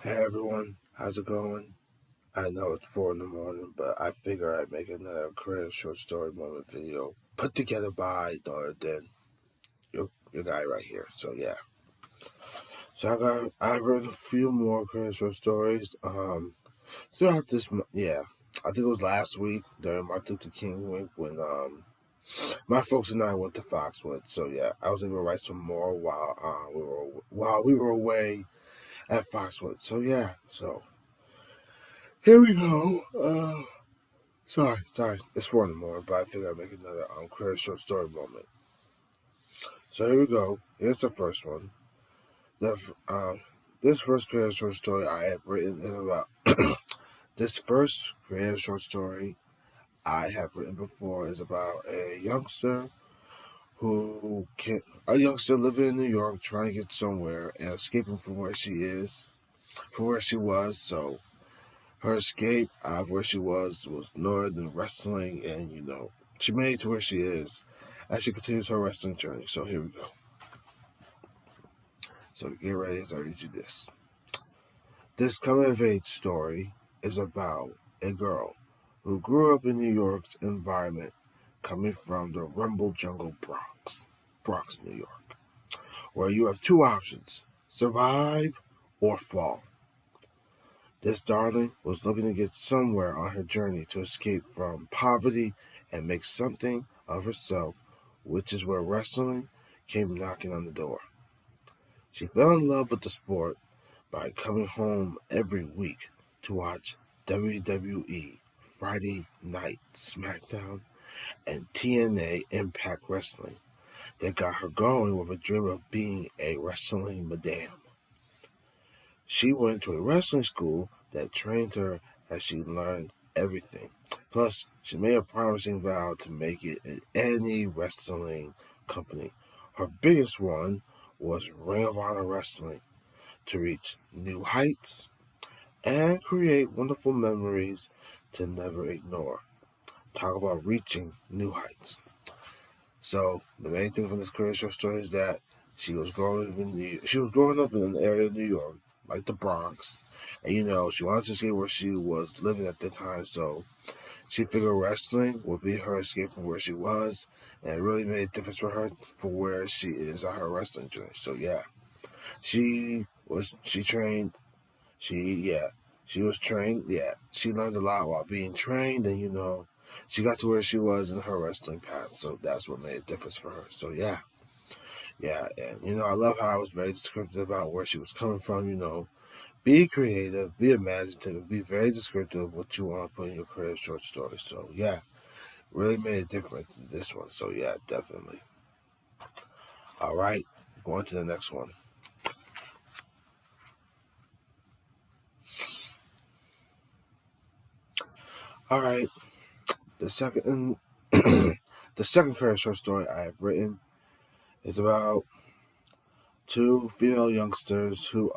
Hey everyone, how's it going? I know it's 4 in the morning, but I figure I'd make another career short story moment video put together by none other than your guy right here. So yeah. I've read a few more career short stories. Throughout this yeah. I think it was last week during Martin Luther King week when my folks and I went to Foxwood. So yeah, I was able to write some more while we were away at Foxwood. So yeah, so here we go. Sorry. It's 4 in the morning, but I figured I'd make another career short story moment. So here we go. Here's the first one. The, um, this first career short story I have written is about this first career short story I have written before is about a youngster living in New York trying to get somewhere and escaping from where she was. So her escape out of where she was northern wrestling, and she made it to where she is as she continues her wrestling journey. So here we go. So get ready as I read you this. This coming of age story is about a girl who grew up in New York's environment, coming from the Rumble Jungle Bronx, New York, where you have two options: survive or fall. This darling was looking to get somewhere on her journey to escape from poverty and make something of herself, which is where wrestling came knocking on the door. She fell in love with the sport by coming home every week to watch WWE Friday Night SmackDown and TNA Impact Wrestling that got her going with a dream of being a wrestling madame. She went to a wrestling school that trained her as she learned everything. Plus, she made a promising vow to make it in any wrestling company. Her biggest one was Ring of Honor Wrestling to reach new heights and create wonderful memories to never ignore. Talk about reaching new heights. So the main thing from this career short story is that she was growing up in an area of New York, like the Bronx, and she wanted to escape where she was living at the time. So she figured wrestling would be her escape from where she was, and it really made a difference for her for where she is on her wrestling journey. So yeah, she trained. She was trained. Yeah, she learned a lot while being trained, and she got to where she was in her wrestling path. So that's what made a difference for her. So yeah, and I love how I was very descriptive about where she was coming from. Be creative, be imaginative, be very descriptive of what you want to put in your career short story. So yeah, really made a difference in this one. So yeah, definitely. All right, going to the next one. All right, the second the second career short story I have written is about two female youngsters who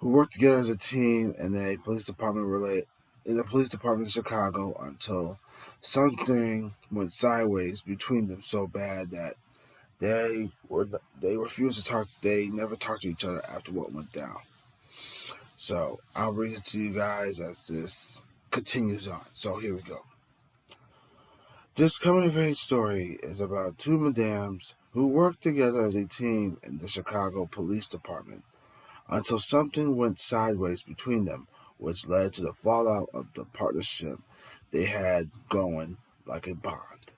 work together as a team in the police department in Chicago until something went sideways between them so bad that they refused to talk. They never talked to each other after what went down. So I'll read it to you guys as this continues on. So here we go. This coming of age story is about two madams who work together as a team in the Chicago Police Department until something went sideways between them, which led to the fallout of the partnership they had going like a bond.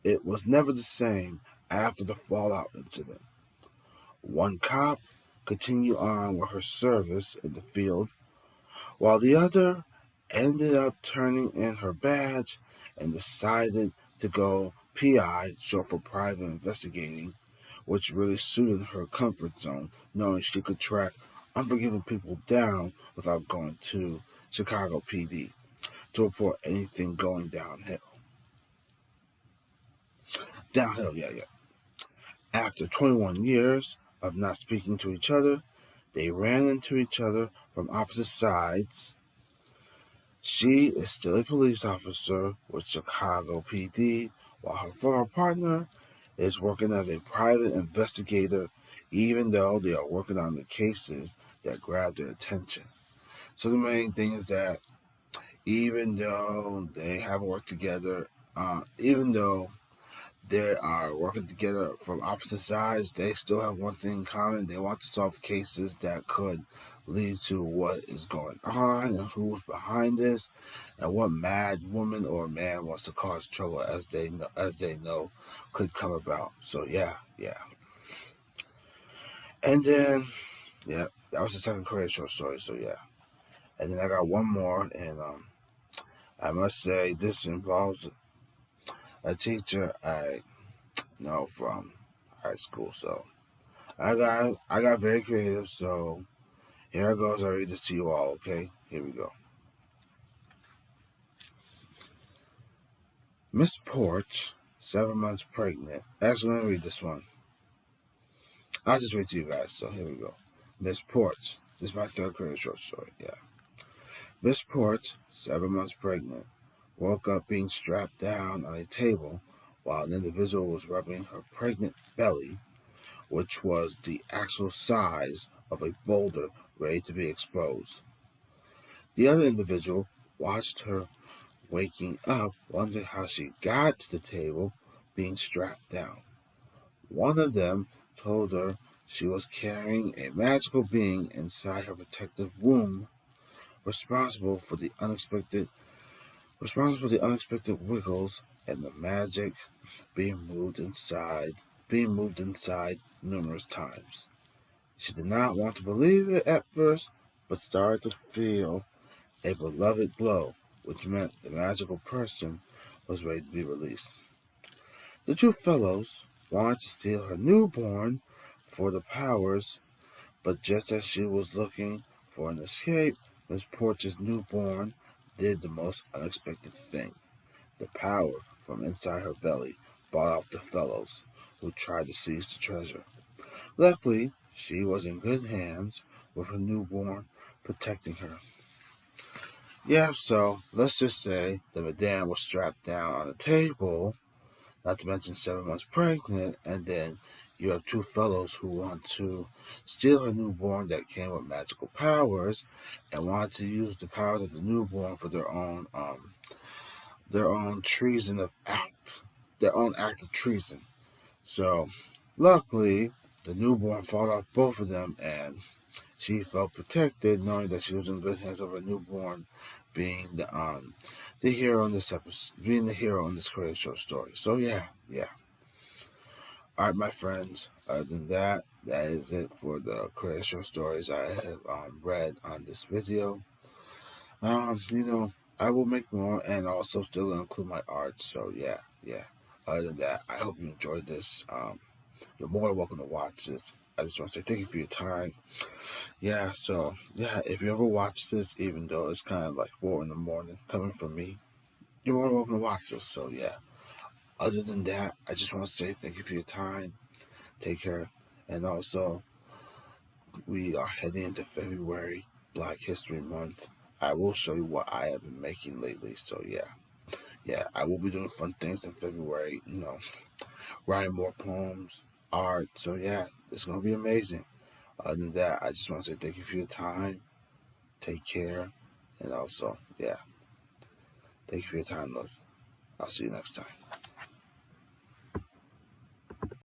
It was never the same after the fallout incident. One cop continued on with her service in the field, while the other ended up turning in her badge and decided to go PI, short for private investigating, which really suited her comfort zone, knowing she could track unforgiving people down without going to Chicago PD to report anything going downhill. Downhill, yeah. After 21 years of not speaking to each other, they ran into each other from opposite sides. She is still a police officer with Chicago PD, while her former partner is working as a private investigator, even though they are working on the cases that grab their attention. So the main thing is that even though they have worked together, even though they are working together from opposite sides, they still have one thing in common. They want to solve cases that could lead to what is going on and who's behind this and what mad woman or man wants to cause trouble as they know could come about. So yeah. And then that was the second Korean short story. So yeah. And then I got one more, and I must say this involves a teacher I know from high school. So I got very creative. So here it goes. I read this to you all. Okay, here we go. Miss Porch, 7 months pregnant. Actually, let me read this one. I'll just read to you guys. So here we go. Miss Porch. This is my third Korean short story. Yeah. Miss Porch, 7 months pregnant, woke up being strapped down on a table while an individual was rubbing her pregnant belly, which was the actual size of a boulder ready to be exposed. The other individual watched her waking up, wondering how she got to the table being strapped down. One of them told her she was carrying a magical being inside her protective womb, responsible for the unexpected wiggles and the magic being moved inside numerous times. She did not want to believe it at first, but started to feel a beloved glow, which meant the magical person was ready to be released. The two fellows wanted to steal her newborn for the powers, but just as she was looking for an escape, Miss Porch's newborn did the most unexpected thing. The power from inside her belly fought off the fellows who tried to seize the treasure. Luckily, she was in good hands with her newborn protecting her. Yeah, so let's just say the madame was strapped down on a table, not to mention 7 months pregnant, and then you have two fellows who want to steal her newborn that came with magical powers and want to use the powers of the newborn for their own treason of act, their own act of treason. So, luckily, the newborn fought off both of them, and she felt protected, knowing that she was in good hands of her newborn, being the hero in this episode, being the hero in this Korean short story. So yeah. All right, my friends. Other than that, that is it for the Korean short stories I have read on this video. You know, I will make more and also still include my art. So yeah. Other than that, I hope you enjoyed this. You're more than welcome to watch this. I just want to say thank you for your time. Yeah, so yeah, if you ever watch this, even though it's kind of like 4 in the morning coming from me, you're more than welcome to watch this. So yeah. Other than that, I just want to say thank you for your time. Take care, and also we are heading into February, Black History Month. I will show you what I have been making lately. So yeah, I will be doing fun things in February. Writing more poems, art. So yeah, it's gonna be amazing. Other than that, I just want to say thank you for your time. Take care, and also yeah, thank you for your time, love. I'll see you next time.